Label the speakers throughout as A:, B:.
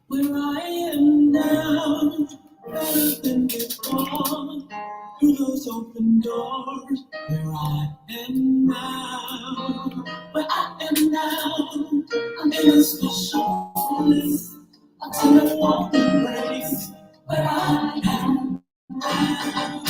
A: Where I am now, better than before. Through those open doors, where I am now. Where I am now, I'm in a special place. Until I walk the place, where I am now.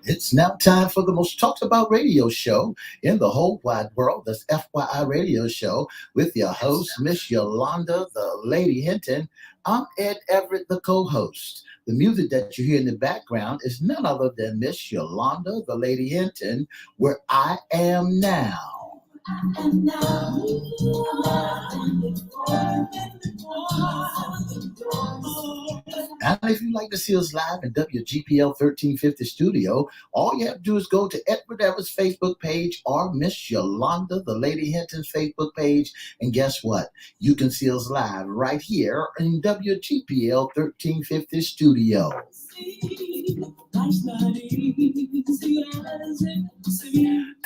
A: It's now time for the most talked about radio show in the whole wide world. That's FYI Radio Show with your host, Miss Yolanda, the Lady Hinton. I'm Ed Everett, the co-host. The music that you hear in the background is none other than Miss Yolanda, the Lady Hinton, Where I Am Now. And now, and if you'd like to see us live in WGPL 1350 studio, all you have to do is go to Edward Everett's Facebook page or Miss Yolanda, the Lady Hinton's Facebook page. And guess what? You can see us live right here in WGPL 1350 studio.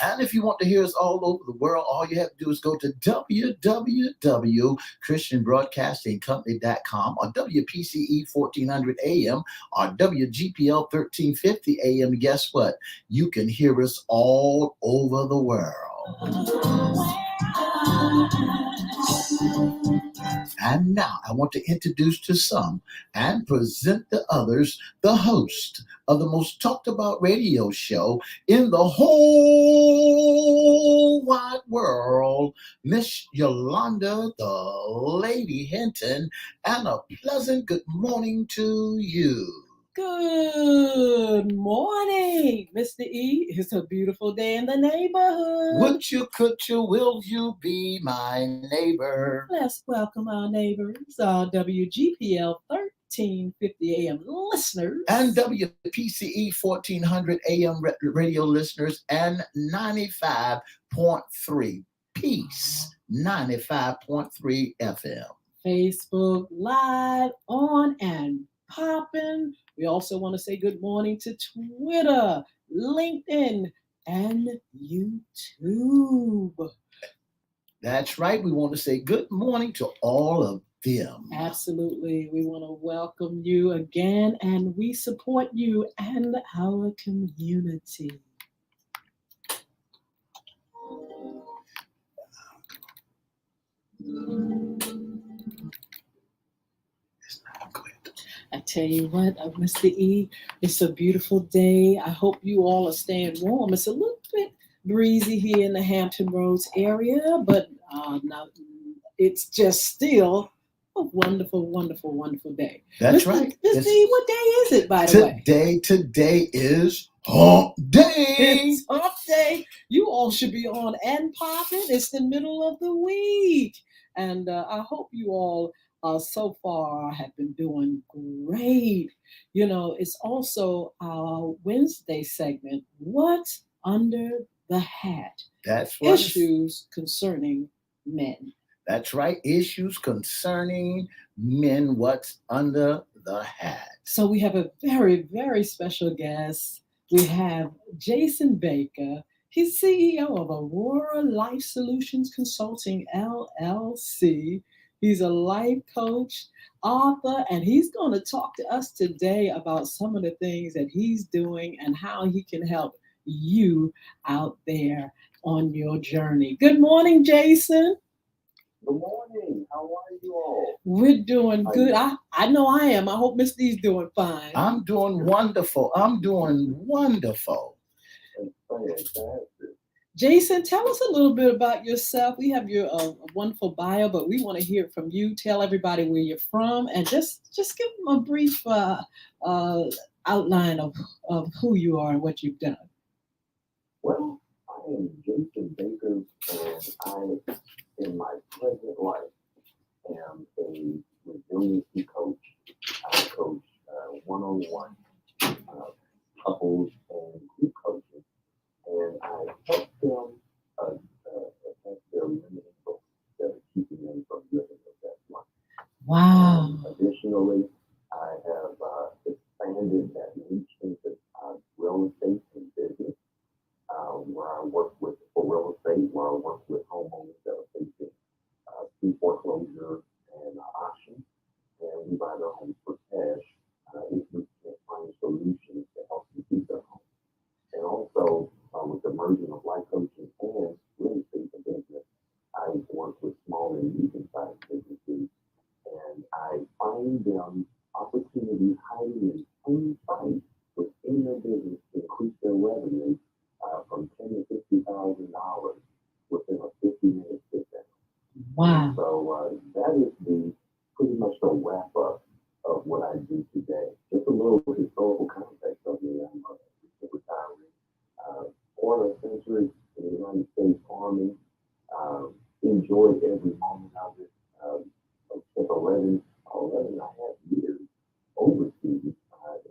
A: And if you want to hear us all over the world, all you have to do is go to www.christianbroadcastingcompany.com or WPCE 1400 AM or WGPL 1350 AM. Guess what? You can hear us all over the world. And now I want to introduce to some and present to others the host of the most talked about radio show in the whole wide world, Miss Yolanda, the Lady Hinton, and a pleasant good morning to you.
B: Good morning, Mr. E. It's a beautiful day in the neighborhood.
A: Would you, could you, will you be my neighbor?
B: Let's welcome our neighbors, our WGPL 1350 AM listeners.
A: And WPCE 1400 AM radio listeners and 95.3 Peace, 95.3 FM.
B: Facebook Live on and popping. We also want to say good morning to Twitter, LinkedIn, and YouTube.
A: That's right. We want to say good morning to all of them.
B: Absolutely. We want to welcome you again, and we support you and our community. I tell you what, Mr. E, it's a beautiful day. I hope you all are staying warm. It's a little bit breezy here in the Hampton Roads area, but now it's just still a wonderful, wonderful, wonderful day.
A: That's right.
B: Mr. E, what day is it, by the way?
A: Today is Hump Day.
B: It's Hump Day. You all should be on and popping. It's the middle of the week. And I hope you all so far have been doing great. You know, it's also our Wednesday segment, What's Under the Hat?
A: That's right.
B: Issues concerning men.
A: That's right. Issues concerning men, what's under the hat.
B: So we have a very, very special guest. We have Jason Baker. He's CEO of Aurora Life Solutions Consulting, LLC. He's a life coach, author, and he's going to talk to us today about some of the things that he's doing and how he can help you out there on your journey. Good morning, Jason.
C: Good morning. How are you all?
B: We're doing good. I know I am. I hope Miss D's doing fine.
A: I'm doing wonderful.
C: Fantastic.
B: Jason, tell us a little bit about yourself. We have your wonderful bio, but we want to hear from you. Tell everybody where you're from, and just give them a brief outline of who you are and what you've done.
C: Well, I am Jason Baker, and I, in my present life, am a resiliency coach. I coach one-on-one couples and group coaches, and I help them attack their limiting beliefs that are keeping them from living their best life.
B: Wow.
C: Additionally, I have expanded that reach into real estate and business, where I worked with for real estate, where I worked with homeowners that are facing pre-foreclosure and auction, and we buy their homes for cash if we can't find solutions to help them keep their home. And also, with the merging of life coaching and real estate business, I work with small and medium-sized businesses, and I find them opportunities hiding in plain sight within their business to increase their revenue from $10,000 to $50,000 within a 50-minute sit down.
B: Wow.
C: So that is pretty much the wrap up of what I do today. Just a little historical context of me. I'm a recent retiree, quarter century in the United States Army. Enjoyed every moment of it. Spent 11 and a half years overseas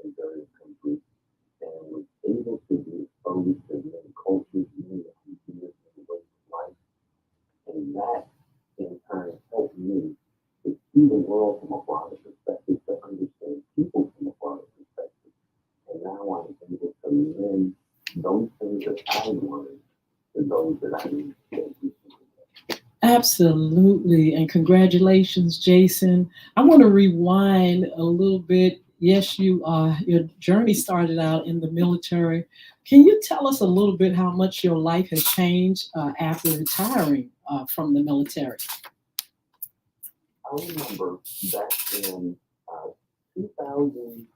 C: in various countries, and was able to be exposed to many cultures, many ideas, many ways of life, and that in turn helped me to see the world from a broader perspective, to understand people from a broader perspective. And now I'm able to lend those things that I learned to those that I need to do.
B: Absolutely. And congratulations, Jason. I want to rewind a little bit. Yes, your journey started out in the military. Can you tell us a little bit how much your life has changed after retiring from the military?
C: I remember back in 2005,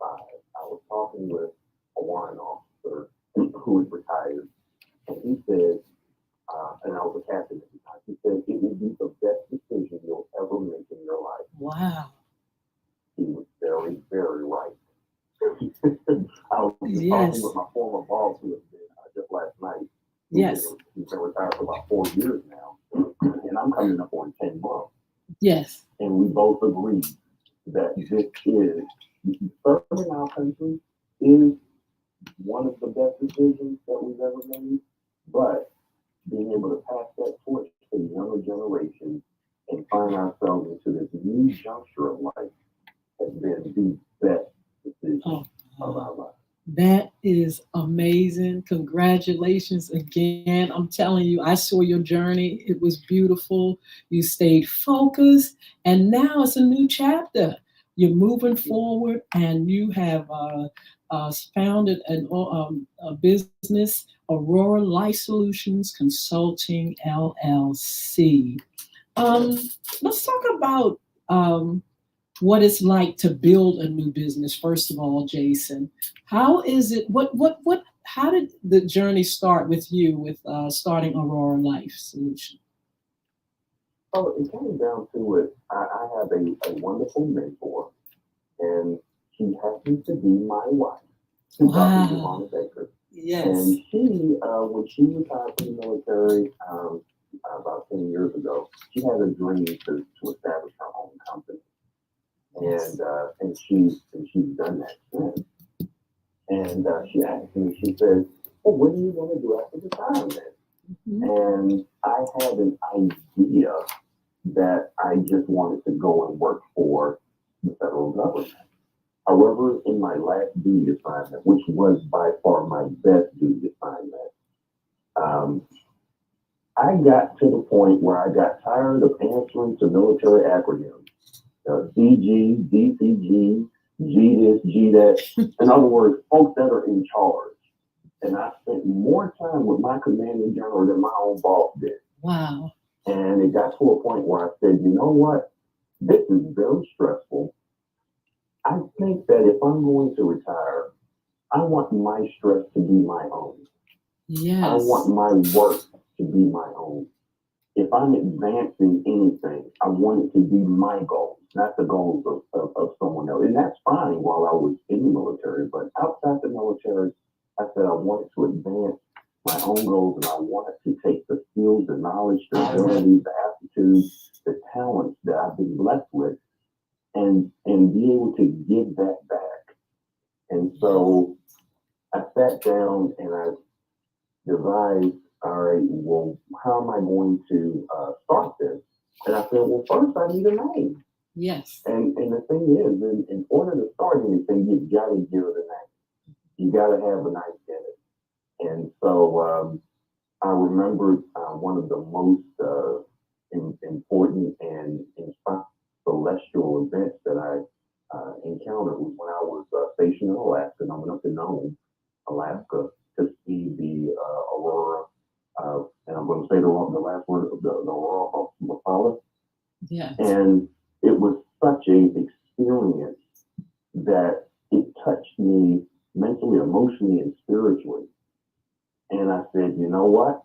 C: I was talking with a warrant officer who was retired, and he said, and I was a captain at the time, he said, it will be the best decision you'll ever make in your life.
B: Wow.
C: He was very, very right. I was
B: Yes.
C: talking with my former boss who has been just last night.
B: Yes.
C: He's been retired for about 4 years now, and I'm coming up on 10 months.
B: Yes.
C: And we both agreed that this is, serving our country is one of the best decisions that we've ever made, but being able to pass that torch to the younger generation and find ourselves into this new juncture of life has been the best decision of our life.
B: That is amazing. Congratulations again. I'm telling you, I saw your journey. It was beautiful. You stayed focused, and now it's a new chapter. You're moving forward, and you have founded a business, Aurora Life Solutions Consulting, LLC. Let's talk about what it's like to build a new business. First of all, Jason, how is it? How did the journey start with you with starting Aurora Life Solution?
C: Oh, it came down to it. I have a wonderful mentor, and she happens to be my wife.
B: Wow.
C: Yolanda Baker.
B: Yes.
C: And she, when she retired from the military about 10 years ago, she had a dream to establish her own company. And she's done that since. And she asked me, she said, well, what are you going to do after retirement? Mm-hmm. And I had an idea that I just wanted to go and work for the federal government. However, in my last duty assignment, which was by far my best duty assignment, I got to the point where I got tired of answering to military acronyms. CG, DCG, G this, G that. In other words, folks that are in charge. And I spent more time with my commanding general than my own boss did.
B: Wow.
C: And it got to a point where I said, you know what? This is very stressful. I think that if I'm going to retire, I want my stress to be my own.
B: Yes.
C: I want my work to be my own. If I'm advancing anything, I want it to be my goals, not the goals of someone else. And that's fine while I was in the military, but outside the military, I said I wanted to advance my own goals, and I wanted to take the skills, the knowledge, the abilities, the aptitudes, the talents that I've been blessed with, and be able to give that back. And so I sat down and I devised, all right, well, how am I going to start this? And I said, well, first I need a name.
B: Yes.
C: And the thing is, in order to start anything, you've got to give it a name. You got to have an identity. And so I remember one of the most important and inspiring celestial events that I encountered was when I was stationed in Alaska, and I went up to Nome, Alaska, to see the aurora. And I'm going to say the last word of the aurora of Mafala.
B: Yes.
C: And it was such an experience that it touched me mentally, emotionally, and spiritually. And I said, you know what?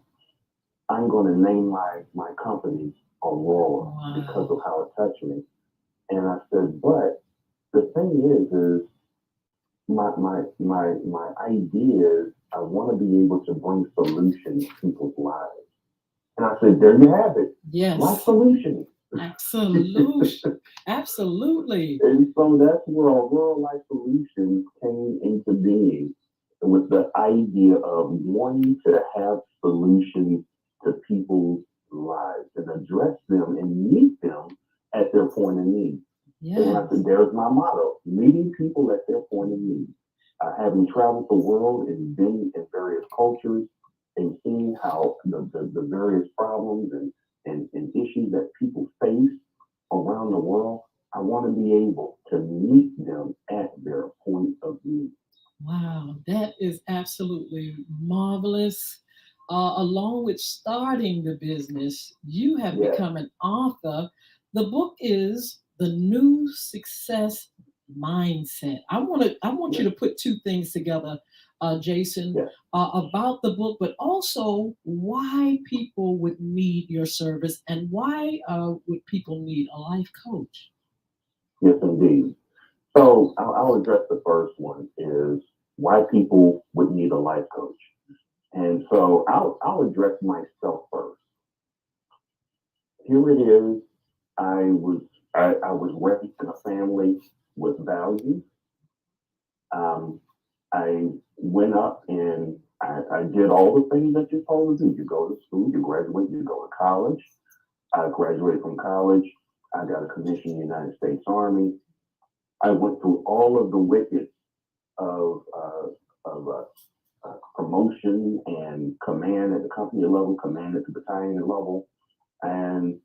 C: I'm going to name my company Aurora because of how it touched me. And I said, but the thing is my idea is I want to be able to bring solutions to people's lives. And I said, there you have it.
B: Yes.
C: My solution.
B: Absolutely.
C: And so that's where Aurora Life Solutions came into being, with the idea of wanting to have solutions to people's lives and address them and meet them at their point of need.
B: Yes.
C: And I said, there's my motto, meeting people at their point of need. Having traveled the world and been in various cultures and seeing how the various problems and issues that people face around the world, I want to be able to meet them at their point of need.
B: Wow, that is absolutely marvelous. Along with starting the business, you have become an author. The book is The New Success Mindset. I want you to put two things together, Jason, about the book, but also why people would need your service and why would people need a life coach?
C: Yes, indeed. So I'll address the first one, is why people would need a life coach. And so I'll address myself first. Here it is. I was raised in a family with values. I went up and I did all the things that you're supposed to do. You go to school, you graduate, you go to college. I graduated from college. I got a commission in the United States Army. I went through all of the wickets of promotion and command at the company level, command at the battalion level. And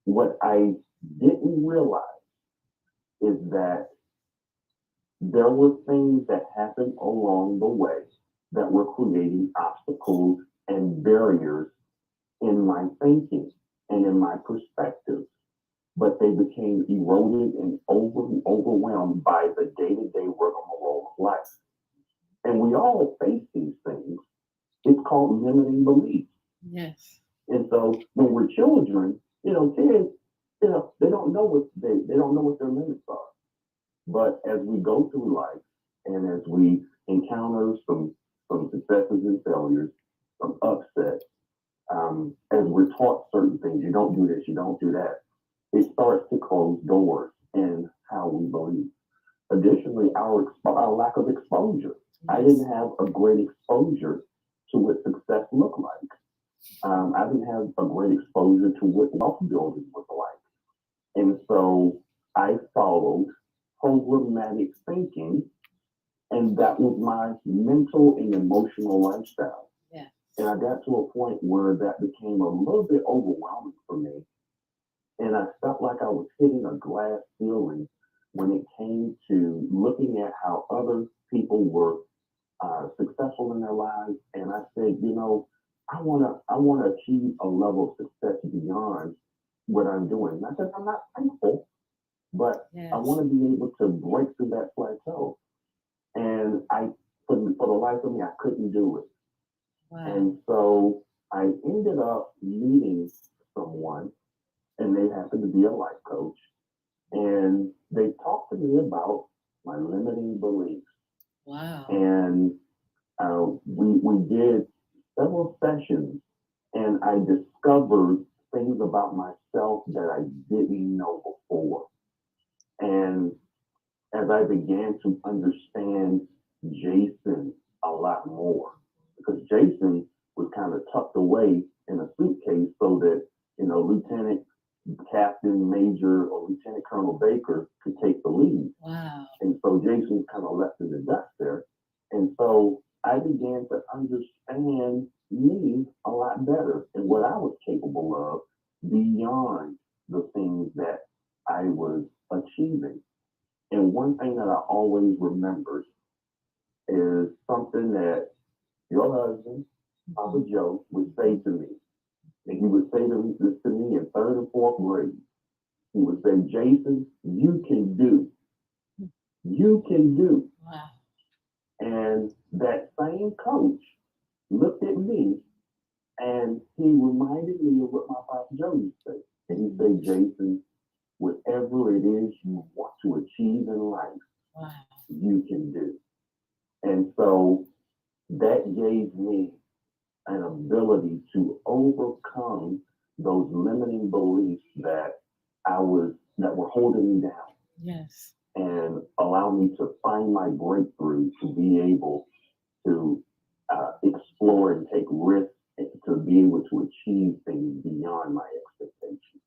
C: what I didn't realize is that there were things that happened along the way that were creating obstacles and barriers in my thinking and in my perspective. But they became eroded and overwhelmed by the day-to-day rigmarole of life. And we all face these things. It's called limiting beliefs.
B: Yes.
C: And so when we're children, kids, they don't know what they don't know what their limits are. But as we go through life and as we encounter some successes and failures, some upsets, as we're taught certain things, you don't do this, you don't do that, it starts to close doors in how we believe. Additionally, our lack of exposure. I didn't have a great exposure to what success looked like. I didn't have a great exposure to what wealth building was like. And so I followed problematic thinking, and that was my mental and emotional lifestyle.
B: Yeah.
C: And I got to a point where that became a little bit overwhelming for me. And I felt like I was hitting a glass ceiling when it came to looking at how other people were successful in their lives. And I said, I want to achieve a level of success beyond what I'm doing. Not that I'm not thankful, but I want to be able to break through that plateau. And for the life of me, I couldn't do it.
B: Wow.
C: And so I ended up meeting someone, and they happened to be a life coach. And they talked to me about my limiting beliefs.
B: Wow.
C: And we did several sessions, and I discovered things about myself that I didn't know before. And as I began to understand Jason a lot more, because Jason was kind of tucked away in a suitcase so that, Lieutenant, Captain, Major, or Lieutenant Colonel Baker could take the lead.
B: Wow.
C: And so Jason was kind of left in the dust there. And so I began to understand me a lot better and what I was capable of beyond the things that I was achieving. And one thing that I always remembered is something that your husband, Papa Joe, would say to me. And he would say this to me in third and fourth grade. He would say, Jason, you can do. You can do.
B: Wow.
C: And that same coach looked at me and he reminded me of what my Papa Joe used to say. And he said, Jason, whatever it is you want to achieve in life,
B: Wow.
C: you can do. And so that gave me an ability to overcome those limiting beliefs that were holding me down.
B: Yes.
C: And allow me to find my breakthrough, to be able to explore and take risks, and to be able to achieve things beyond my expectations.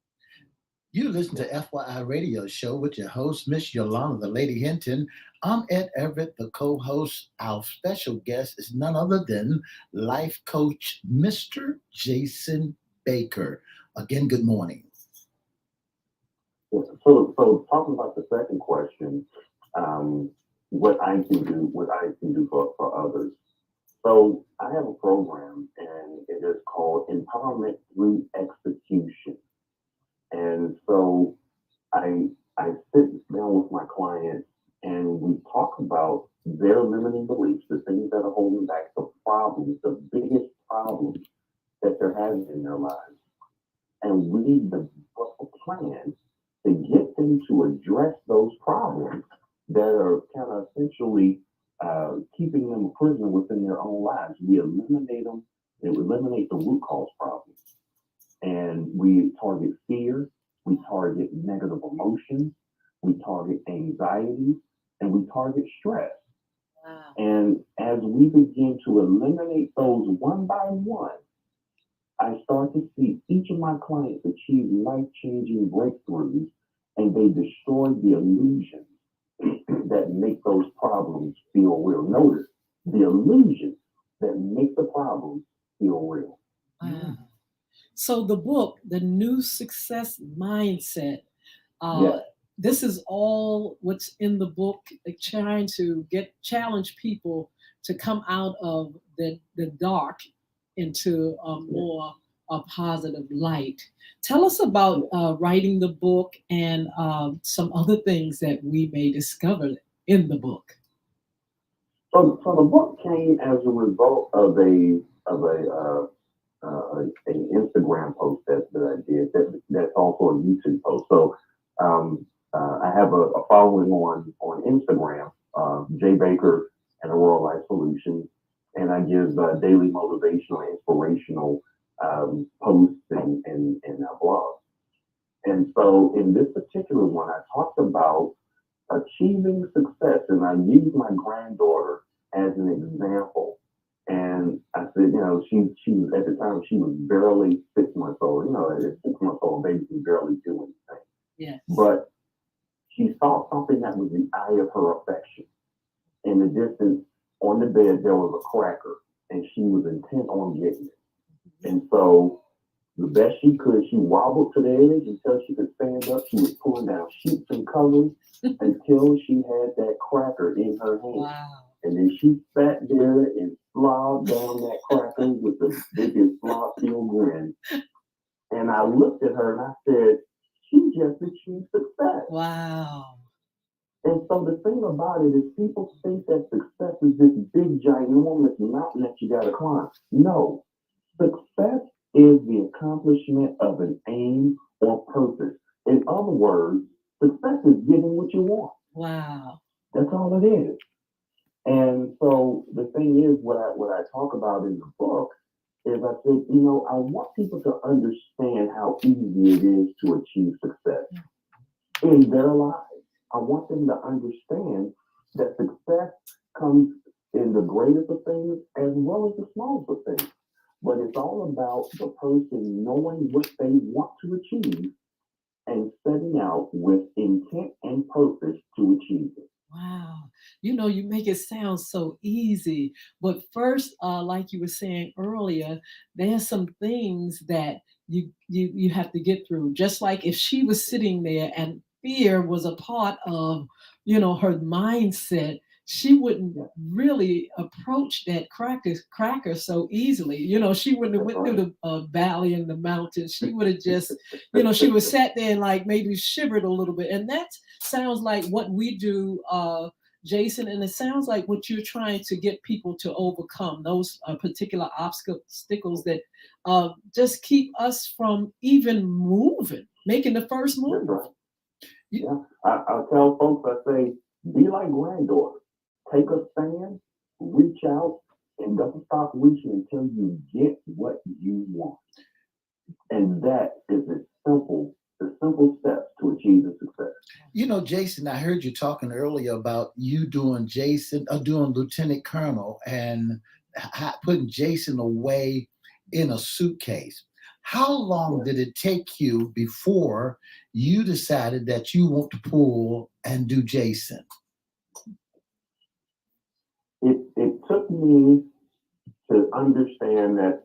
A: You listen to FYI Radio Show with your host, Miss Yolanda, the Lady Hinton. I'm Ed Everett, the co-host. Our special guest is none other than life coach, Mr. Jason Baker. Again, good morning.
C: So talking about the second question, what I can do for others. So I have a program, and it is called Empowerment Through Execution. And so I sit down with my clients and we talk about their limiting beliefs, the things that are holding back, the problems, the biggest problems that they're having in their lives. And we develop a plan to get them to address those problems that are kind of essentially keeping them a prisoner within their own lives. We eliminate them and eliminate the root cause problems. And we target fear, we target negative emotions, we target anxiety, and we target stress.
B: Wow.
C: And as we begin to eliminate those one by one, I start to see each of my clients achieve life-changing breakthroughs, and they destroy the illusions that make those problems feel real. Notice the illusions that make the problems feel real.
B: Wow. So the book, The New Success Mindset,
C: Yes.
B: this is all what's in the book, like trying to challenge people to come out of the dark into a more positive light. Tell us about writing the book and some other things that we may discover in the book.
C: So the book came as a result of an Instagram post that I did. That's also a YouTube post. So I have a following on Instagram, J Baker and Aurora Life Solutions, and I give daily motivational, inspirational posts and blogs. And so in this particular one, I talked about achieving success, and I used my granddaughter as an example. And I said, she was at the time, she was barely 6 months old. At a 6 month old baby can barely do anything.
B: Yes.
C: But she saw something that was the eye of her affection. In the distance on the bed, there was a cracker, and she was intent on getting it. And so the best she could, she wobbled to the edge until she could stand up. She was pulling down sheets and covers until she had that cracker in her hand.
B: Wow.
C: And then she sat there and slobbed down that cracker with the biggest slob-filled grin. And I looked at her and I said, she just achieved success.
B: Wow.
C: And so the thing about it is people think that success is this big, ginormous mountain that you got to climb. No, success is the accomplishment of an aim or purpose. In other words, success is getting what you want.
B: Wow.
C: That's all it is. And so the thing is, what I talk about in the book is I said, I want people to understand how easy it is to achieve success in their lives. I want them to understand that success comes in the greatest of things as well as the smallest of things. But it's all about the person knowing what they want to achieve and setting out with intent and purpose to achieve it.
B: Wow. You make it sound so easy. But first, like you were saying earlier, there's some things that you have to get through. Just like if she was sitting there and fear was a part of, her mindset, she wouldn't really approach that cracker so easily. She wouldn't have went through the valley and the mountains. She would have just, she would have sat there and like maybe shivered a little bit. And that's sounds like what we do, Jason, and it sounds like what you're trying to get people to overcome, those particular obstacles that just keep us from even moving, making the first move.
C: Right. Yeah, I tell folks, I say, be like granddaughter. Take a stand, reach out, and don't stop reaching until you get what you want. And that is the simple steps to achieve the success.
A: Jason, I heard you talking earlier about you doing doing Lieutenant Colonel and putting Jason away in a suitcase. How long did it take you before you decided that you want to pull and do Jason?
C: It took me to understand that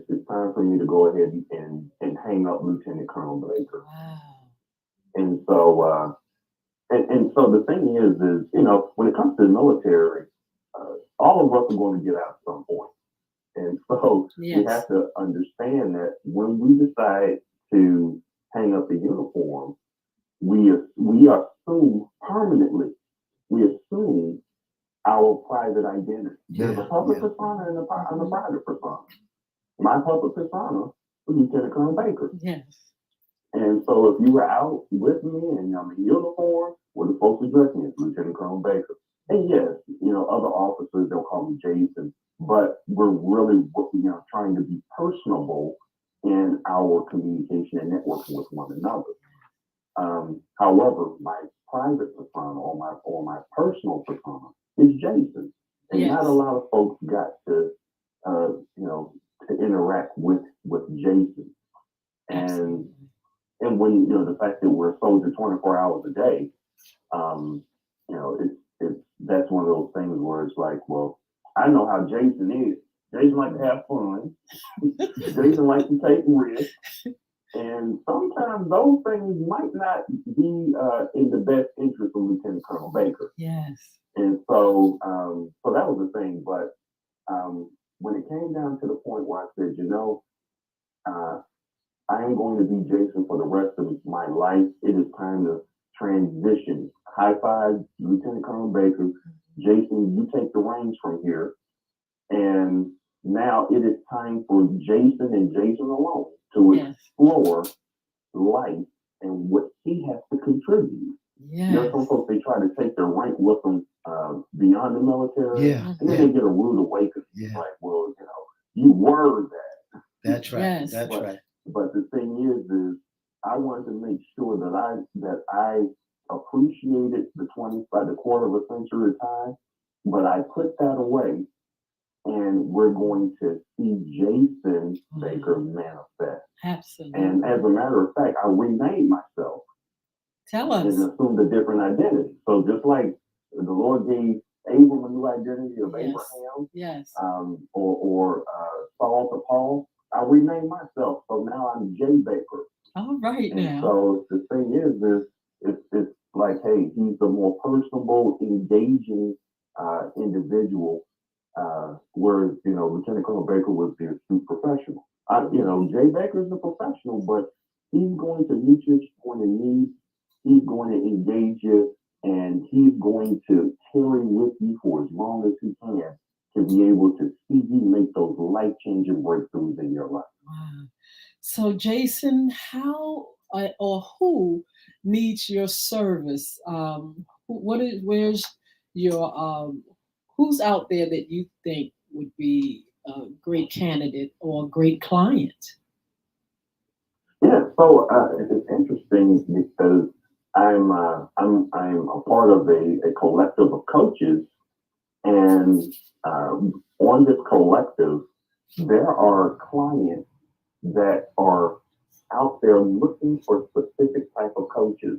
C: it's time for me to go ahead and hang up Lieutenant Colonel Baker.
B: Wow.
C: And so and so the thing is when it comes to the military, all of us are going to get out at some point. And so
B: Yes.
C: we have to understand that when we decide to hang up the uniform, we assume permanently, our private identity. There's a public persona and a private persona. My public persona was Lieutenant Colonel Baker.
B: Yes.
C: And so if you were out with me and I'm in uniform, well, the folks address me as Lieutenant Colonel Baker. And yes, other officers, they'll call me Jason, but we're really, trying to be personable in our communication and networking with one another. However, my private persona or my personal persona is Jason. And
B: Yes.
C: not a lot of folks got to, to interact with Jason.
B: Absolutely.
C: And when, the fact that we're a soldier 24 hours a day, that's one of those things where it's like, well, I know how Jason is. Jason likes to have fun. Jason likes to take risks. And sometimes those things might not be in the best interest of Lieutenant Colonel Baker.
B: Yes.
C: And so that was the thing. But when it came down to the point where I said, I am going to be Jason for the rest of my life. It is time to transition. High five, Lieutenant Colonel Baker. Jason, you take the reins from here. And now it is time for Jason and Jason alone to explore life and what he has to contribute.
B: Yes.
C: Some folks, they try to take their rank with them beyond the military.
A: Yeah.
C: And then they get a rude awakening.
A: Yeah.
C: Like, well, you were that.
A: That's right.
B: Yes.
A: That's right.
C: But the thing is I wanted to make sure that I appreciated the quarter of a century of time, but I put that away, and we're going to see Jason Baker manifest.
B: Absolutely.
C: And as a matter of fact, I renamed myself.
B: Tell us.
C: And assumed a different identity. So just like the Lord gave Abram a new identity of Abraham,
B: yes,
C: or Saul to Paul, I renamed myself. So now I'm J Baker.
B: All right.
C: And
B: now.
C: so the thing is, it's like, hey, he's the more personable, engaging individual. Whereas Lieutenant Colonel Baker was the astute professional. Jay Baker is a professional, but he's going to meet your point of need. He's going to engage you, and he's going to carry with you for as long as he can to be able to see you make those life-changing breakthroughs in your life.
B: Wow. So, Jason, how or who needs your service? Where's your who's out there that you think would be a great candidate or a great client?
C: Yeah, so it's interesting because I'm a part of a collective of coaches, and on this collective, there are clients that are out there looking for specific type of coaches.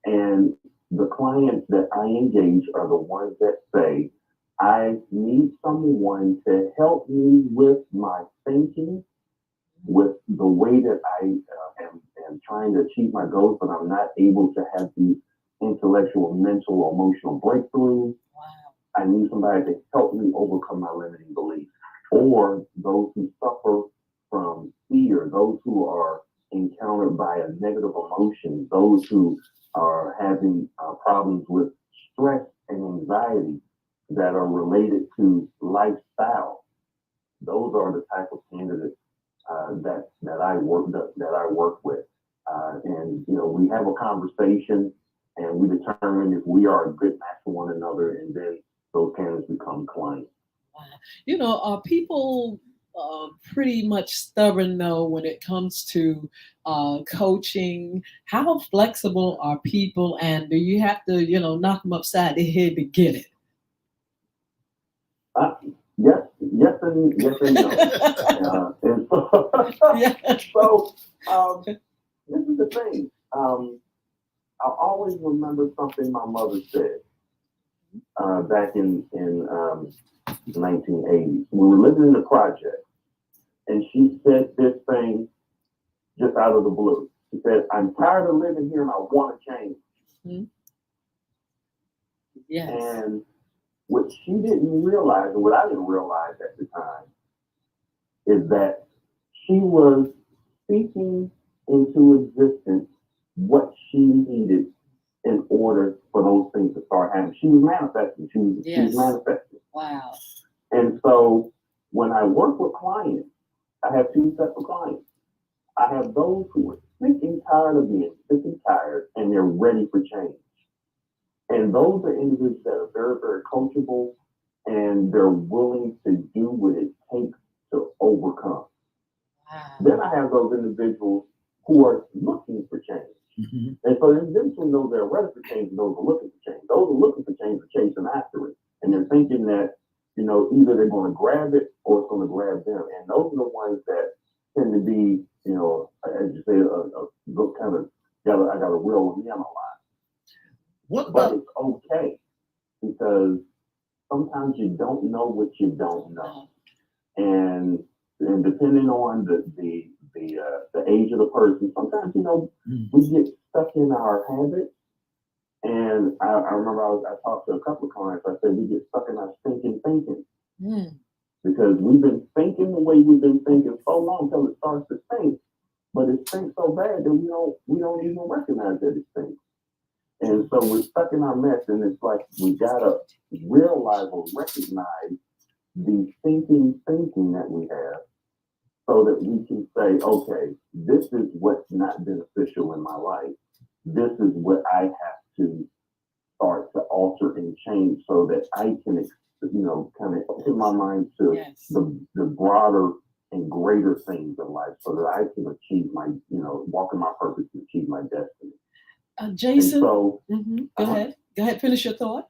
C: And the clients that I engage are the ones that say, I need someone to help me with my thinking, with the way that I am trying to achieve my goals, but I'm not able to have these intellectual, mental, emotional breakthroughs.
B: Wow.
C: I need somebody to help me overcome my limiting beliefs. Or those who suffer from fear, those who are encountered by a negative emotion, those who are having problems with stress and anxiety that are related to lifestyle. Those are the type of candidates that I work with, and we have a conversation, and we determine if we are a good match for one another, and then those candidates become clients.
B: Wow. Are people pretty much stubborn though when it comes to coaching? How flexible are people, and do you have to, knock them upside the head to get it?
C: Yes, and no. And so,
B: Yeah.
C: so this is the thing. I always remember something my mother said back in 1980s. We were living in the project, and she said this thing just out of the blue. She said, "I'm tired of living here, and I want to change."
B: Mm-hmm. Yes.
C: And what she didn't realize, and what I didn't realize at the time, is that she was speaking into existence what she needed in order for those things to start happening. She was manifesting. She was manifesting.
B: Wow.
C: And so when I work with clients, I have two sets of clients. I have those who are sick and tired of being sick and tired, and they're ready for change. And those are individuals that are very, very coachable, and they're willing to do what it takes to overcome.
B: Wow.
C: Then I have those individuals who are looking for change. Mm-hmm. And so there's a difference between those that are ready for change and those who are looking for change. Those who are looking for change are chasing after it. And they're thinking that, either they're going to grab it or it's going to grab them. And those are the ones that tend to be, as you say, a kind of, I got a wheel with me on a lot. But it's okay, because sometimes you don't know what you don't know. And depending on the age of the person, sometimes, we get stuck in our habits. And I remember I talked to a couple of clients. I said, we get stuck in our thinking. Because we've been thinking the way we've been thinking so long until it starts to stink. But it stinks so bad that we don't even recognize that it stinks. And so we're stuck in our mess, and it's like we gotta realize or recognize the thinking that we have, so that we can say, okay, this is what's not beneficial in my life. This is what I have to start to alter and change, so that I can, kind of open my mind to the broader and greater things in life, so that I can achieve my, walk in my purpose and achieve my destiny.
B: Jason,
C: so,
B: Go ahead, finish your thought.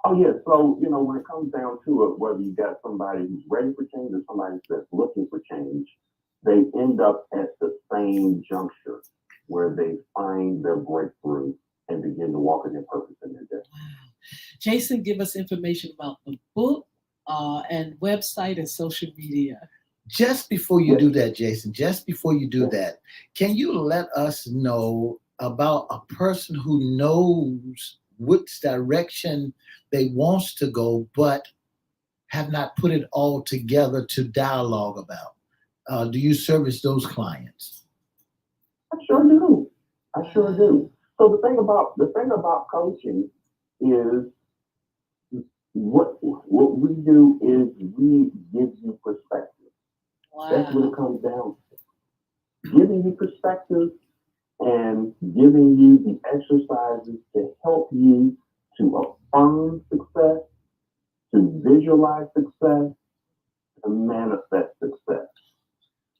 C: Oh yeah, so when it comes down to it, whether you got somebody who's ready for change or somebody that's looking for change, they end up at the same juncture where they find their breakthrough and begin to walk in their purpose and their destiny.
B: Wow. Jason, give us information about the book and website and social media.
A: Just before you do that, Jason, that, can you let us know about a person who knows which direction they wants to go, but have not put it all together to dialogue about? Do you service those clients?
C: I sure do. So the thing about coaching is what we do is we give you perspective.
B: Wow.
C: That's what it comes down to. Giving you perspective and giving you the exercises to help you to affirm success, to visualize success, to manifest success.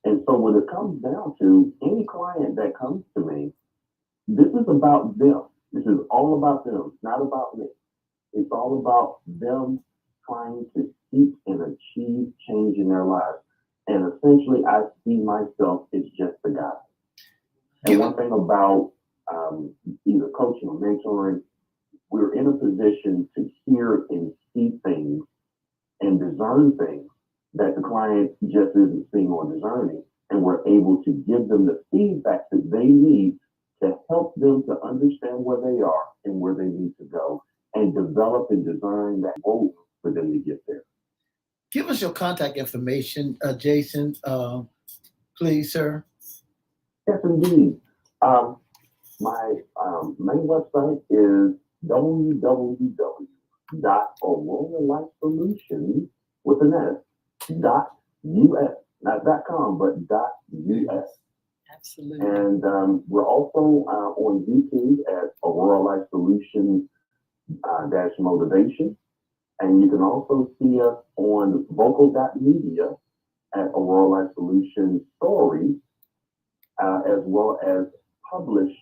C: And so when it comes down to any client that comes to me, this is about them. This is all about them. It's not about me. It's all about them trying to seek and achieve change in their lives. And essentially, I see myself as just a guide. And one thing about either coaching or mentoring, we're in a position to hear and see things and discern things that the client just isn't seeing or discerning. And we're able to give them the feedback that they need to help them to understand where they are and where they need to go and develop and design that road for them to get there.
A: Give us your contact information, Jason, please, sir.
C: Yes, indeed. My main website is www.auroralifesolutions with an S .us, not .com, but .us.
B: Absolutely.
C: And we're also on YouTube at Aurora Life Solutions dash Motivation. And you can also see us on vocal.media at Aurora Life Solutions Stories, as well as Publish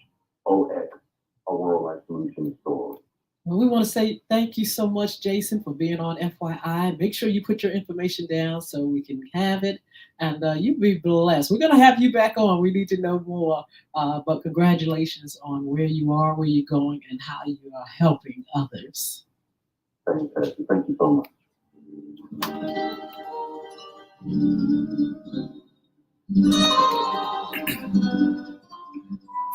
C: OX, Aurora Life Solutions Stories.
B: Well, we want to say thank you so much, Jason, for being on FYI. Make sure you put your information down so we can have it, and you be blessed. We're going to have you back on. We need to know more, but congratulations on where you are, where you're going, and how you are helping others.
C: Fantastic. Thank you so much.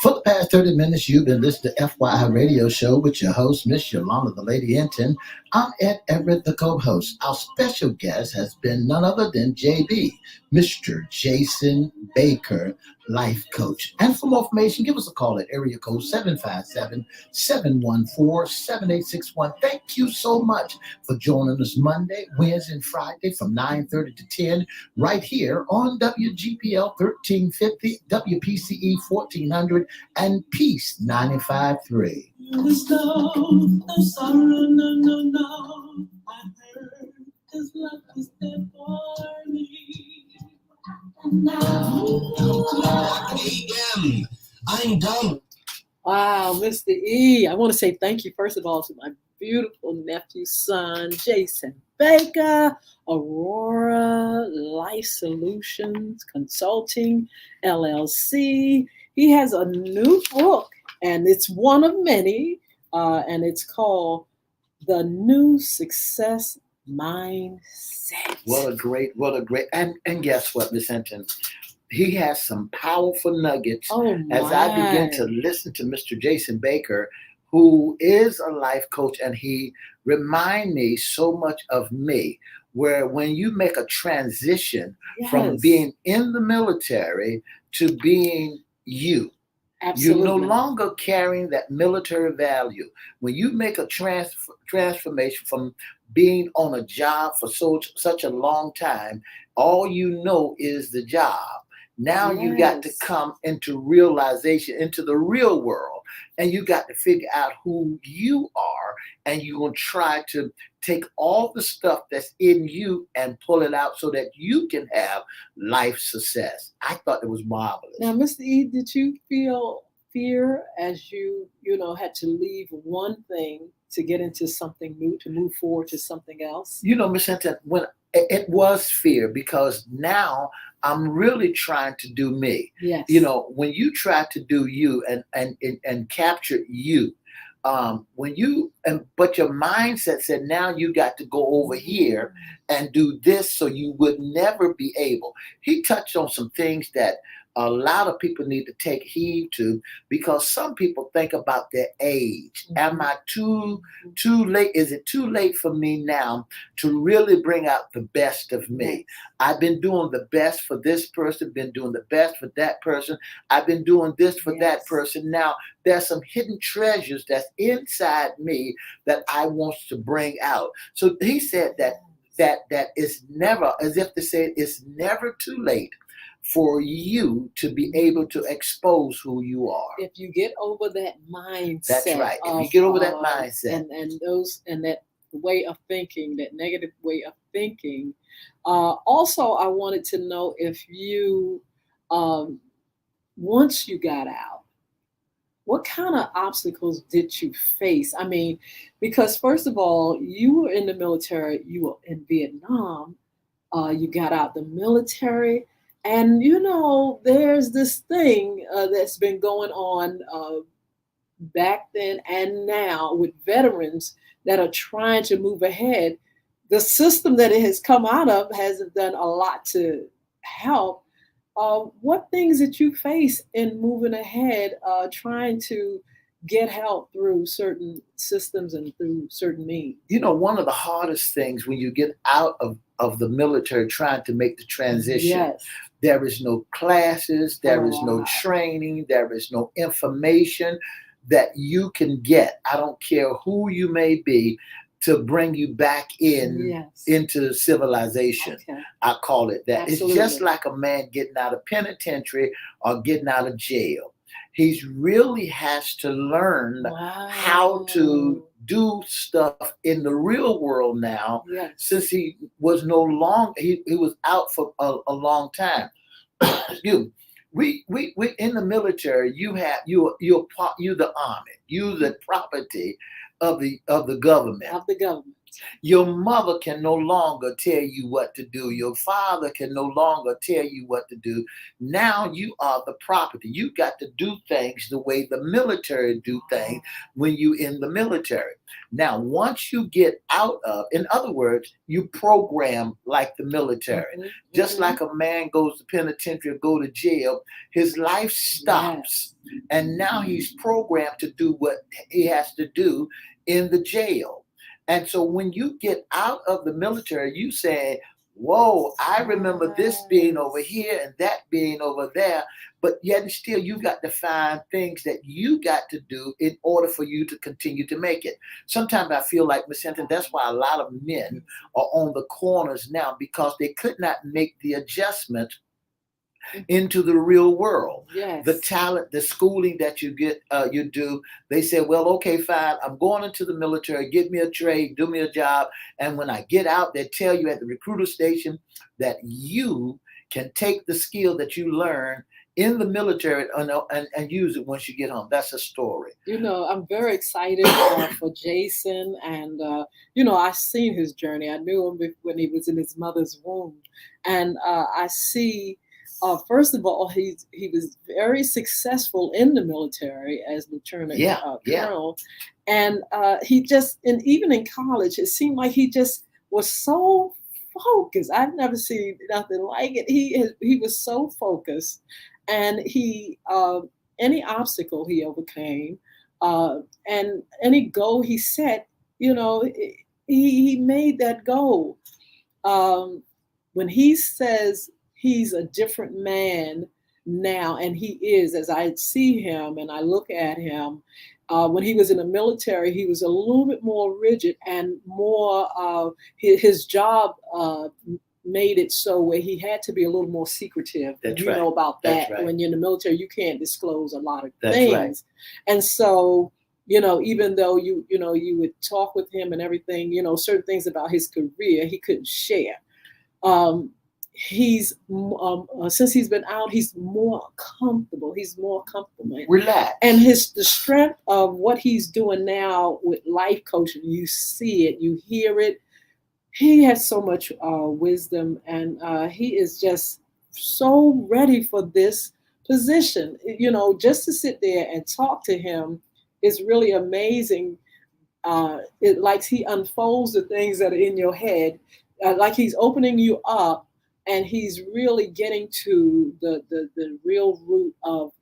A: For the past 30 minutes, you've been listening to FYI Radio Show with your host, Miss Yolanda, the Lady Hinton. I'm Everette, the co-host. Our special guest has been none other than JB, Mr. Jason Baker, life coach. And for more information, give us a call at area code 757-714-7861. Thank you so much for joining us Monday, Wednesday, and Friday from 9:30 to 10 right here on WGPL 1350, WPCE 1400, and Peace 95.3.
B: There's no sorrow, no. I heard his love was there for me. And now I'm done. Wow, Mr. E. I want to say thank you, first of all, to my beautiful nephew's son, Jason Baker, Aurora Life Solutions Consulting, LLC. He has a new book, and it's one of many, and it's called The New Success Mindset.
A: What a great, and guess what, Miss Hinton? He has some powerful nuggets as I begin to listen to Mr. Jason Baker, who is a life coach, and he reminds me so much of me, where when you make a transition from being in the military to being you,
B: Absolutely.
A: You're no longer carrying that military value. When you make a transformation from being on a job for such a long time, all you know is the job. Now you got to come into realization, into the real world, and you got to figure out who you are, and you're going to try to take all the stuff that's in you and pull it out so that you can have life success. I thought it was marvelous.
B: Now, Mr. E, did you feel fear as you had to leave one thing to get into something new, to move forward to something else?
A: Ms. Hinton, when it was fear, because now I'm really trying to do me.
B: Yes.
A: When you try to do you and capture you, but your mindset said now you got to go over here and do this, so you would never be able. He touched on some things that a lot of people need to take heed to, because some people think about their age. Am I too late? Is it too late for me now to really bring out the best of me? I've been doing the best for this person, been doing the best for that person. I've been doing this for that person. Now there's some hidden treasures that's inside me that I want to bring out. So he said that is never, as if to say, it's never too late for you to be able to expose who you are.
B: If you get over that mindset.
A: That's right. If you get over that mindset.
B: And that way of thinking, that negative way of thinking. Also, I wanted to know if you, once you got out, what kind of obstacles did you face? I mean, because first of all, you were in the military, you were in Vietnam, you got out the military. And, there's this thing that's been going on back then and now with veterans that are trying to move ahead. The system that it has come out of hasn't done a lot to help. What things that you face in moving ahead, trying to get help through certain systems and through certain means?
A: One of the hardest things when you get out of the military trying to make the transition,
B: Yes.
A: there is no classes, there is no
B: Wow.
A: training, there is no information that you can get. I don't care who you may be, to bring you back
B: Yes.
A: into civilization.
B: Okay.
A: I call it that.
B: Absolutely.
A: It's just like a man getting out of penitentiary or getting out of jail. He really has to learn
B: Wow.
A: how to do stuff in the real world now,
B: Yes.
A: since he was no longer, he was out for a long time. Excuse me. We in the military, you're the army, you the property of the government.
B: Of the government.
A: Your mother can no longer tell you what to do. Your father can no longer tell you what to do. Now you are the property. You got to do things the way the military do things when you in the military. Now, once you get out of, in other words, you program like the military.
B: Mhm.
A: Just
B: Mhm.
A: like a man goes to penitentiary or go to jail, his life stops.
B: Yes.
A: And now he's programmed to do what he has to do in the jail. And so when you get out of the military, you say, whoa, I remember this being over here and that being over there. But yet and still, you got to find things that you got to do in order for you to continue to make it. Sometimes I feel like, Miss Hinton, that's why a lot of men are on the corners now, because they could not make the adjustment into the real world.
B: Yes.
A: The talent, the schooling that you get, you do. They say, well, okay, fine, I'm going into the military, get me a trade, do me a job. And when I get out, they tell you at the recruiter station that you can take the skill that you learn in the military and use it once you get home. That's a story.
B: I'm very excited for Jason. And, I've seen his journey. I knew him when he was in his mother's womb. And I see, first of all, he was very successful in the military as lieutenant colonel. And and even in college, it seemed like he just was so focused. I've never seen nothing like it. He was so focused, and he any obstacle he overcame, and any goal he set, he made that goal. When he says he's a different man now, and he is, as I see him and I look at him. When he was in the military, he was a little bit more rigid and more, his job made it so where he had to be a little more secretive.
A: That's
B: you
A: right.
B: know about that.
A: That's right.
B: When you're in the military, you can't disclose a lot of
A: That's
B: things.
A: right.
B: And so, even though you would talk with him and everything, certain things about his career, he couldn't share. He's since he's been out, he's more comfortable.
A: Relax.
B: And the strength of what he's doing now with life coaching, you see it, you hear it. He has so much wisdom, and he is just so ready for this position. Just to sit there and talk to him is really amazing. Like he unfolds the things that are in your head, like he's opening you up. And he's really getting to the real root of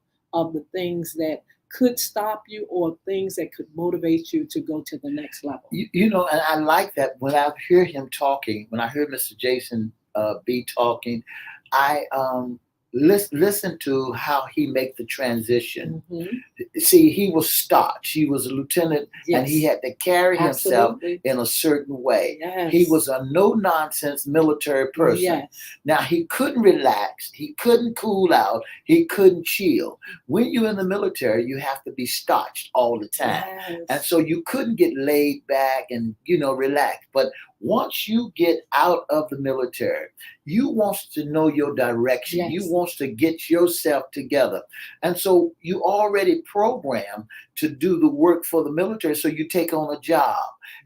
B: the things that could stop you or things that could motivate you to go to the next level.
A: And I like that when I hear him talking, when I hear Mr. Jason B talking, I listen to how he make the transition.
B: Mm-hmm.
A: See, he was starched. He was a lieutenant,
B: yes.
A: and he had to carry
B: Absolutely.
A: himself in a certain way.
B: Yes.
A: He was a no-nonsense military person.
B: Yes.
A: Now, he couldn't relax. He couldn't cool out. He couldn't chill. When you're in the military, you have to be starched all the time.
B: Yes.
A: And so you couldn't get laid back and, relax. But once you get out of the military, you want to know your direction.
B: Yes.
A: You want to get yourself together. And so you already programmed to do the work for the military. So you take on a job,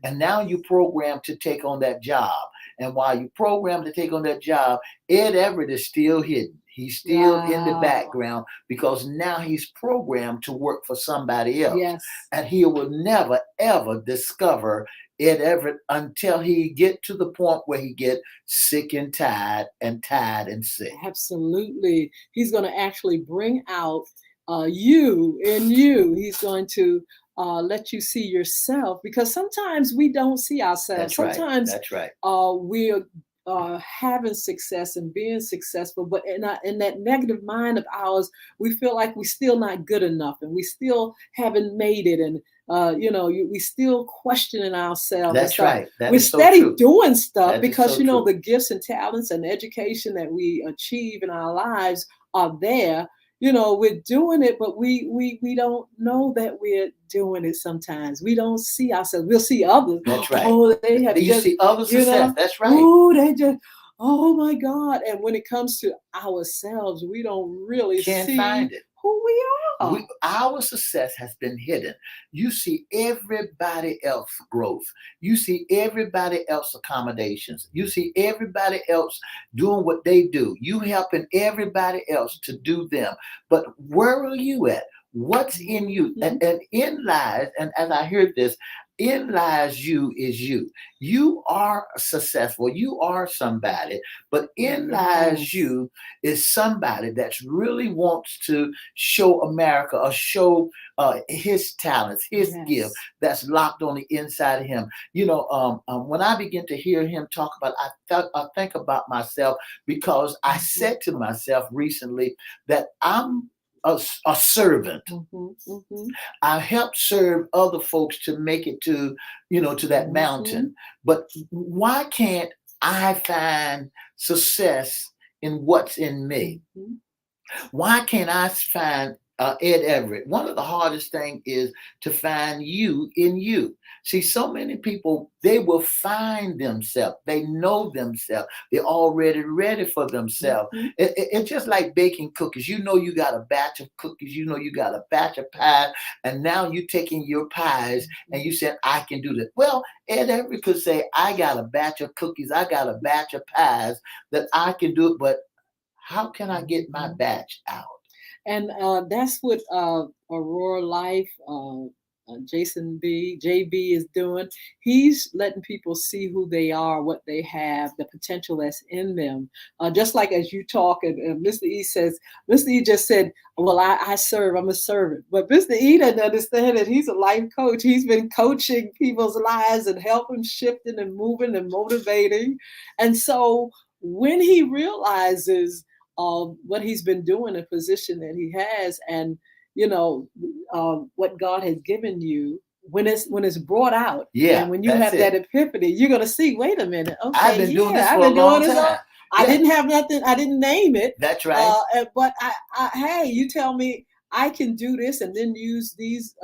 A: and now you program to take on that job. And while you program to take on that job, Ed Everett is still hidden. He's still in the background because now he's programmed to work for somebody else.
B: Yes.
A: And he will never, ever discover Ed Everett until he get to the point where he get sick and tired and sick.
B: Absolutely. He's going to actually bring out you in you. He's going to let you see yourself, because sometimes we don't see ourselves. Sometimes
A: That's right.
B: We're having success and being successful, but in that negative mind of ours, we feel like we're still not good enough, and we still haven't made it, and we still questioning ourselves.
A: That's right.
B: We're steady
A: so
B: doing stuff because
A: so
B: the gifts and talents and education that we achieve in our lives are there. We're doing it, but we don't know that we're doing it sometimes. We don't see ourselves. We'll see others.
A: That's right.
B: Oh, they have
A: you see other success. That's right.
B: Oh, they just, oh my God. And when it comes to ourselves, we don't really
A: Can't
B: see
A: find it.
B: who we are.
A: Our success has been hidden. You see everybody else growth. You see everybody else accommodations. You see everybody else doing what they do. You helping everybody else to do them. But where are you at? What's in you? And in lies, and as I heard this, in lies you is you. You are successful. You are somebody. But in lies you is somebody that really wants to show America or show his talents, his gift that's locked on the inside of him. When I begin to hear him talk about, I think about myself, because I said to myself recently that I'm a servant. I help serve other folks to make it to that mountain. But why can't I find success in what's in me? Why can't I find Ed Everett? One of the hardest things is to find you in you. See, so many people, they will find themselves. They know themselves. They're already ready for themselves. It's just like baking cookies. You got a batch of cookies. You got a batch of pies. And now you're taking your pies and you said, I can do that. Well, Ed Everett could say, I got a batch of cookies. I got a batch of pies that I can do it. But how can I get my batch out?
B: And that's what Aurora Life, JB is doing. He's letting people see who they are, what they have, the potential that's in them. Just like as you talk, and Mr. E just said, well, I serve, I'm a servant. But Mr. E doesn't understand that he's a life coach. He's been coaching people's lives and helping, shifting and moving and motivating. And so when he realizes what he's been doing, the position that he has, and what God has given you, when it's brought out, and when you have that epiphany, you're gonna see, wait a minute, okay,
A: I've been doing this for a long time.
B: I didn't have nothing, I didn't name it.
A: That's right.
B: But hey, you tell me I can do this, and then use these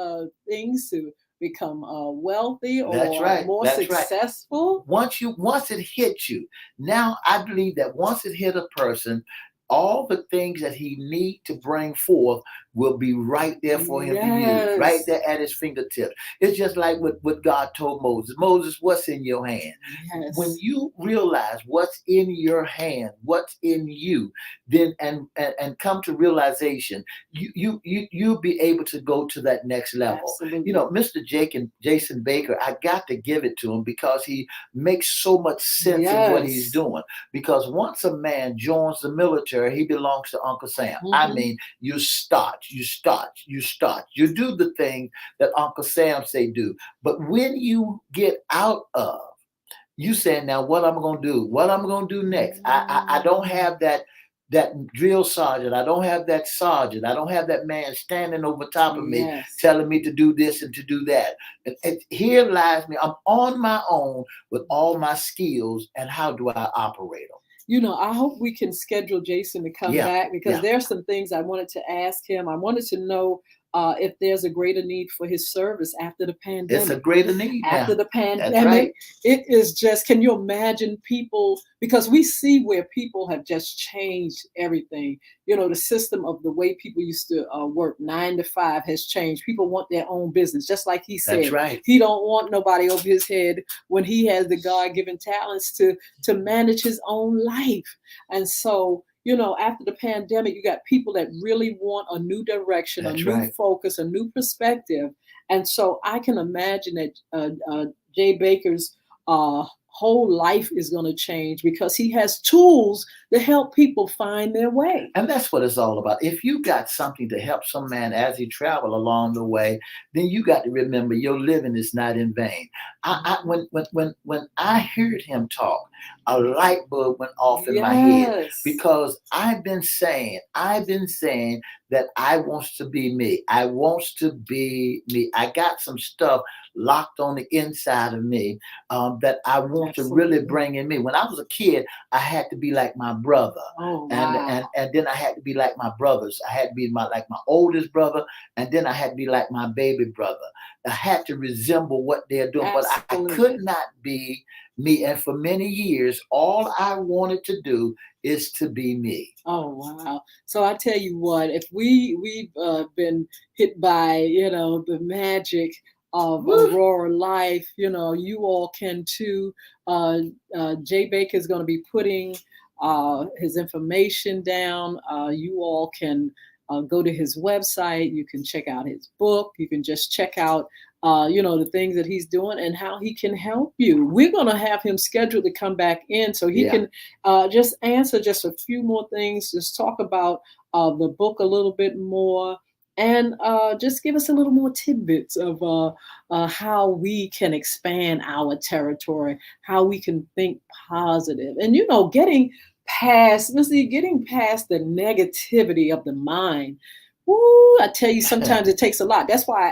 B: things to become wealthy or more successful.
A: Right. Once it hits you, now I believe that once it hit a person, all the things that he need to bring forth will be right there for him to use, right there at his fingertips. It's just like what God told Moses. Moses, what's in your hand?
B: Yes.
A: When you realize what's in your hand, what's in you, then and come to realization, you'll be able to go to that next level.
B: Absolutely.
A: Mr. Jason Baker, I got to give it to him because he makes so much sense in what he's doing. Because once a man joins the military, he belongs to Uncle Sam. I mean, you start. You do the thing that Uncle Sam say do. But when you get out of, you say, now what I'm going to do? What I'm going to do next? I don't have that drill sergeant. I don't have that sergeant. I don't have that man standing over top of me telling me to do this and to do that. And here lies me. I'm on my own with all my skills, and how do I operate them?
B: I hope we can schedule Jason to come back, because there's some things I wanted to ask him. I wanted to know if there's a greater need for his service after the pandemic.
A: It's a greater need
B: after
A: now.
B: the pandemic.
A: That's right.
B: It is just, can you imagine people, because we see where people have just changed everything. You know, the system of the way people used to work 9 to 5 has changed. People want their own business, just like he said.
A: That's right.
B: He don't want nobody over his head when he has the God-given talents to manage his own life. And so, you know, after the pandemic, you got people that really want a new direction,
A: That's
B: a new
A: right.
B: focus, a new perspective. And so I can imagine that Jay Baker's whole life is going to change because he has tools to help people find their way.
A: And that's what it's all about. If you got something to help some man as he travel along the way, then you got to remember your living is not in vain. When I heard him talk, a light bulb went off in my head, because I've been saying that I wants to be me. I wants to be me. I got some stuff locked on the inside of me that I want to really bring in me. When I was a kid, I had to be like my brother.
B: Oh, wow.
A: And then I had to be like my brothers. I had to be like my oldest brother, and then I had to be like my baby brother. I had to resemble what they're doing,
B: Absolutely.
A: but I could not be me. And for many years, all I wanted to do is to be me.
B: Oh, wow. So I tell you what, if we've been hit by, you know, the magic of Aurora Life, you know, you all can too. Jay Baker is going to be putting his information down. You all can go to his website. You can check out his book. You can just check out you know, the things that he's doing and how he can help you. We're going to have him scheduled to come back in so he can just answer just a few more things, just talk about the book a little bit more, and just give us a little more tidbits of how we can expand our territory, how we can think positive. And, you know, getting past the negativity of the mind. Woo, I tell you, sometimes it takes a lot. That's why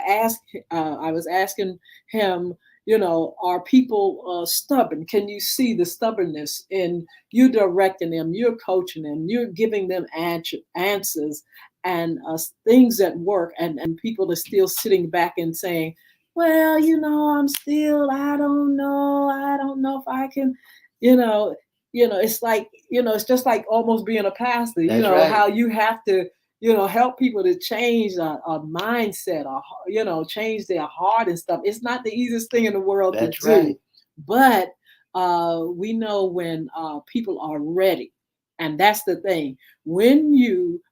B: I was asking him, you know, are people stubborn? Can you see the stubbornness in you directing them, you're coaching them, you're giving them answers and things that work, and people are still sitting back and saying, well, you know, I don't know if I can, you know, it's like, you know, it's just like almost being a pastor, you know, how you have to, you know, help people to change a mindset, or, you know, change their heart and stuff. It's not the easiest thing in the world to do. But we know when people are ready. And that's the thing. When you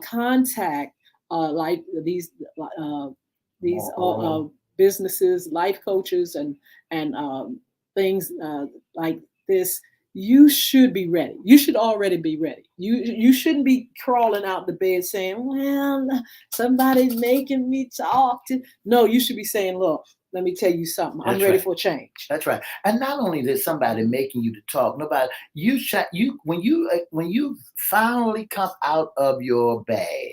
B: contact like these businesses, life coaches, and things like this, you should be ready. You should already be ready. You shouldn't be crawling out the bed saying, well, somebody's making me talk to. No, you should be saying, look, let me tell you something. I'm ready for change.
A: That's right. And not only is somebody making you to talk, nobody, when you finally come out of your bag,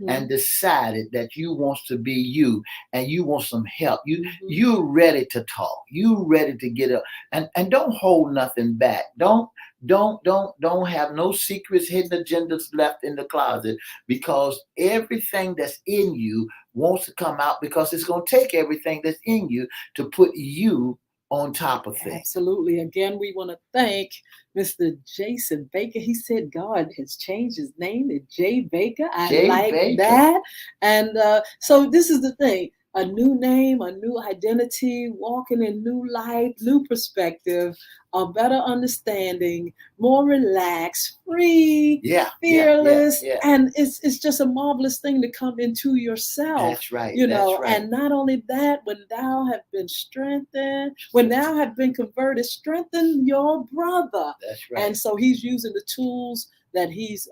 A: and decided that you want to be you and you want some help. You're ready to talk. You ready to get up, and don't hold nothing back. Don't have no secrets, hidden agendas left in the closet, because everything that's in you wants to come out, because it's going to take everything that's in you to put you on top of things.
B: Absolutely. Again, we want to thank Mr. Jason Baker. He said God has changed his name to Jay Baker. I like that. And so this is the thing. A new name, a new identity, walking in new life, new perspective, a better understanding, more relaxed, free, fearless. And it's just a marvelous thing to come into yourself.
A: That's right.
B: You know, and not only that, when thou have been strengthened, when thou have been converted, strengthen your brother.
A: That's right.
B: And so he's using the tools that he's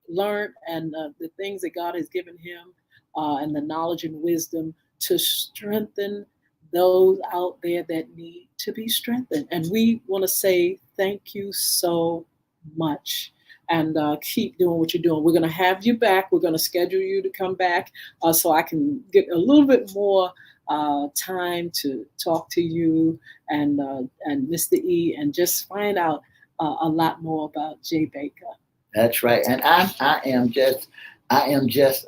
B: learned, and the things that God has given him, and the knowledge and wisdom to strengthen those out there that need to be strengthened. And we want to say thank you so much, and keep doing what you're doing. We're going to have you back. We're going to schedule you to come back so I can get a little bit more time to talk to you and Mr. E, and just find out a lot more about Jay Baker.
A: That's right. And I am just I am just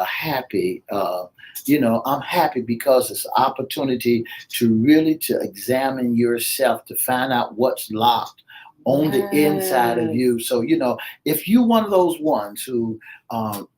A: happy. I'm happy because it's an opportunity to really to examine yourself to find out what's locked on the inside of you. So, if you're one of those ones who um,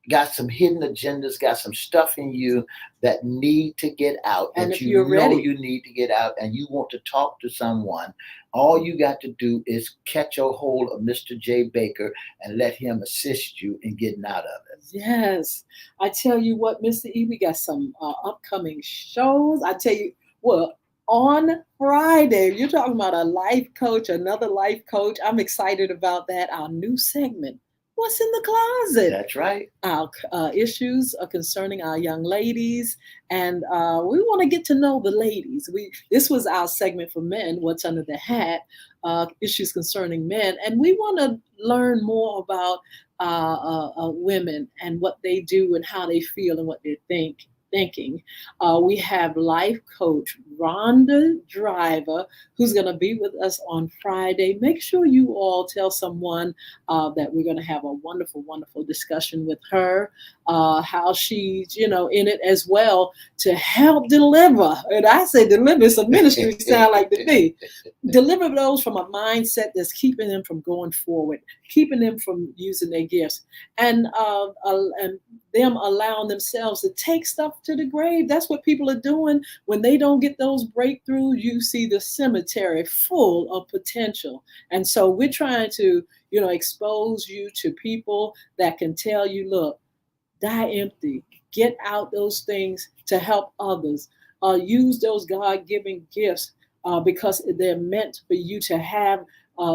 A: got some hidden agendas, got some stuff in you that need to get out,
B: And
A: that
B: if
A: you
B: you're
A: know
B: ready,
A: you need to get out, and you want to talk to someone, all you got to do is catch a hold of Mr. J. Baker and let him assist you in getting out of it.
B: yes. I tell you what, Mr. E, we got some upcoming shows. I tell you, well, on Friday, you're talking about a life coach, another life coach. I'm excited about that. Our new segment, What's in the Closet?
A: That's right.
B: Our issues concerning our young ladies, and we want to get to know the ladies. This was our segment for men, What's Under the Hat, issues concerning men, and we want to learn more about women and what they do and how they feel and what they thinking. We have life coach Rhonda Driver, who's going to be with us on Friday. Make sure you all tell someone that we're going to have a wonderful, wonderful discussion with her, how she's, in it as well to help deliver. And I say deliver, it's a ministry sound like to me. Deliver those from a mindset that's keeping them from going forward, keeping them from using their gifts, and them allowing themselves to take stuff to the grave. That's what people are doing when they don't get those breakthroughs. You see the cemetery full of potential. And so we're trying to, expose you to people that can tell you, look, die empty, get out those things to help others, use those God-given gifts because they're meant for you to have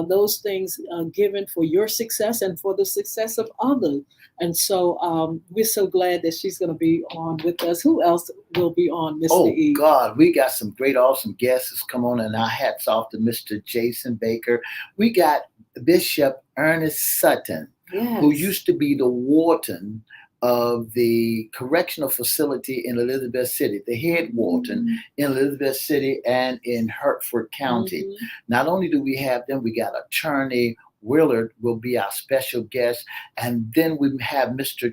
B: those things given for your success and for the success of others. And so we're so glad that she's going to be on with us. Who else will be on, Mr. E?
A: Oh, God, we got some great, awesome guests come on, and our hats off to Mr. Jason Baker. We got Bishop Ernest Sutton,
B: Yes.
A: who used to be the warden of the correctional facility in Elizabeth City, the head warden in Elizabeth City and in Hertford County.
B: Mhm.
A: Not only do we have them, we got Attorney Willard will be our special guest, and then we have Mr.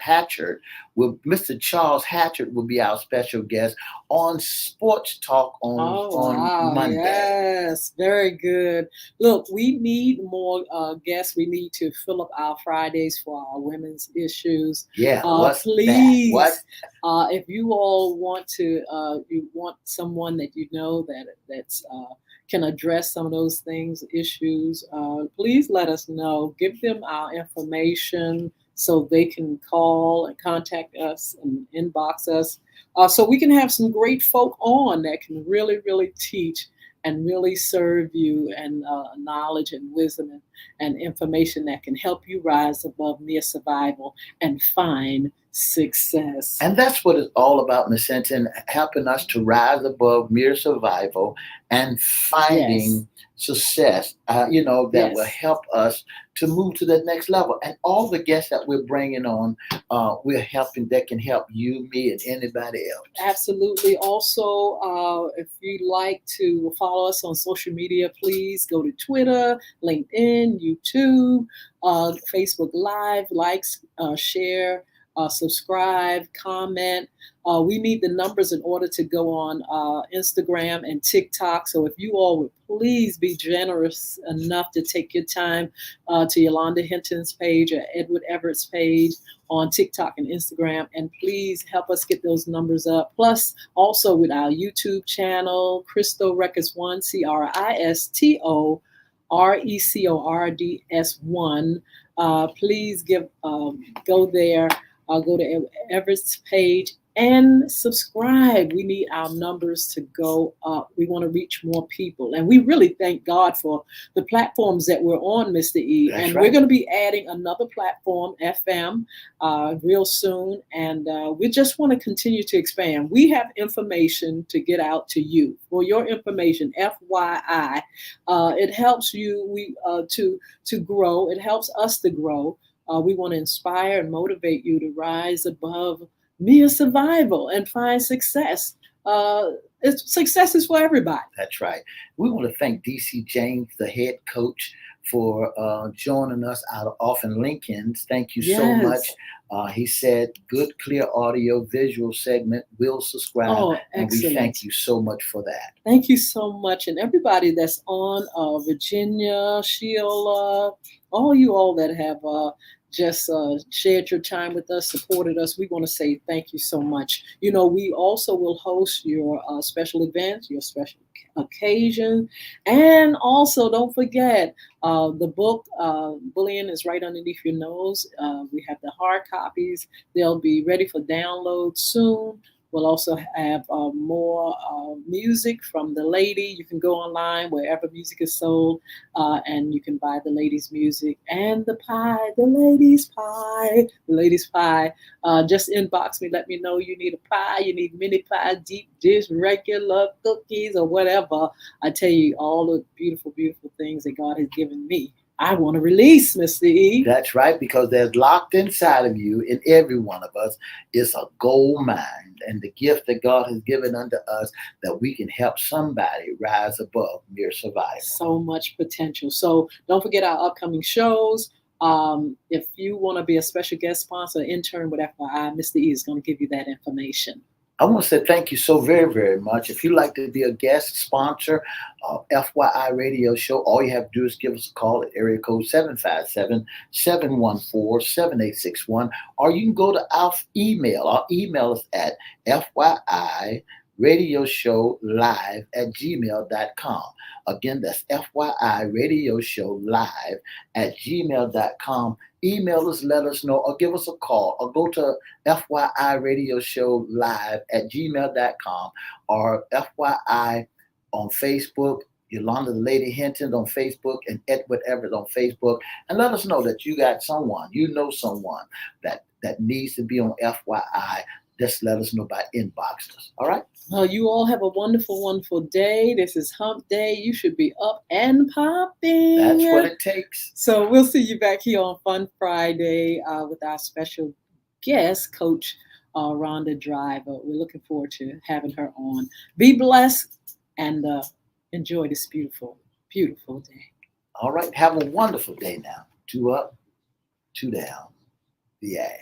A: Hatchard. Mr. Charles Hatchard will be our special guest on Sports Talk on Monday.
B: Yes, very good. Look, we need more guests. We need to fill up our Fridays for our women's issues.
A: Yeah,
B: please.
A: That? What?
B: If you all want to, you want someone that that's can address some of those things, issues, please let us know. Give them our information so they can call and contact us and inbox us. So we can have some great folk on that can really, really teach and really serve you and knowledge and wisdom and information that can help you rise above mere survival and find success.
A: And that's what it's all about, Ms. Hinton, helping us to rise above mere survival and finding success, that will help us to move to the next level. And all the guests that we're bringing on, we're helping that can help you, me, and anybody else.
B: Absolutely. Also, if you'd like to follow us on social media, please go to Twitter, LinkedIn, YouTube, Facebook Live, likes, share, subscribe, comment. We need the numbers in order to go on Instagram and TikTok. So if you all would please be generous enough to take your time to Yolanda Hinton's page or Edward Everett's page on TikTok and Instagram, and please help us get those numbers up. Plus, also with our YouTube channel, Christo Records 1, Cristo Records 1. Please go there. Go to Everett's page and subscribe. We need our numbers to go up. We want to reach more people. And we really thank God for the platforms that we're on, Mr. E.
A: That's
B: and
A: right.
B: We're going to be adding another platform, FM, real soon. And we just want to continue to expand. We have information to get out to you. For your information, FYI, it helps you to grow. It helps us to grow. We want to inspire and motivate you to rise above mere survival and find success. Success is for everybody.
A: That's right. We want to thank DC James, the head coach, for joining us off in Lincoln. Thank you so much. He said, good, clear audio, visual segment. We'll subscribe.
B: Oh,
A: and
B: excellent.
A: we thank you so much for that.
B: Thank you so much. And everybody that's on, Virginia, Sheila, all you all that have just shared your time with us, supported us, we want to say thank you so much. You know, we also will host your special events, your special occasion. And also, don't forget, the book, Bullying is right underneath your nose. We have the hard copies. They'll be ready for download soon. We'll also have more music from the lady. You can go online wherever music is sold, and you can buy the lady's music and the pie, the lady's pie, the lady's pie. Just inbox me. Let me know you need a pie, you need mini pie, deep dish, regular cookies, or whatever. I tell you all the beautiful, beautiful things that God has given me. I want to release, Mr. E.
A: That's right, because there's locked inside of you, in every one of us, is a gold mine, and the gift that God has given unto us that we can help somebody rise above mere survival.
B: So much potential. So don't forget our upcoming shows. If you want to be a special guest sponsor, intern with FYI, Mr. E is going to give you that information.
A: I want to say thank you so very, very much. If you'd like to be a guest sponsor of FYI Radio Show, all you have to do is give us a call at area code 757-714-7861, or you can go to our email. Our email is at FYIRadioshow@gmail.com. Again, that's FYIRadioshow@gmail.com. Email us, let us know, or give us a call, or go to FYIRadioshow@gmail.com, or FYI on Facebook, Yolanda the Lady Hinton on Facebook, and Edward Everett on Facebook, and let us know that you got someone, you know someone that needs to be on FYI. Just let us know by inbox us. All right?
B: Well, you all have a wonderful, wonderful day. This is Hump Day. You should be up and popping.
A: That's what it takes.
B: So we'll see you back here on Fun Friday with our special guest, Coach Rhonda Driver. We're looking forward to having her on. Be blessed and enjoy this beautiful, beautiful day.
A: All right. Have a wonderful day now. 2 up, 2 down. Yeah.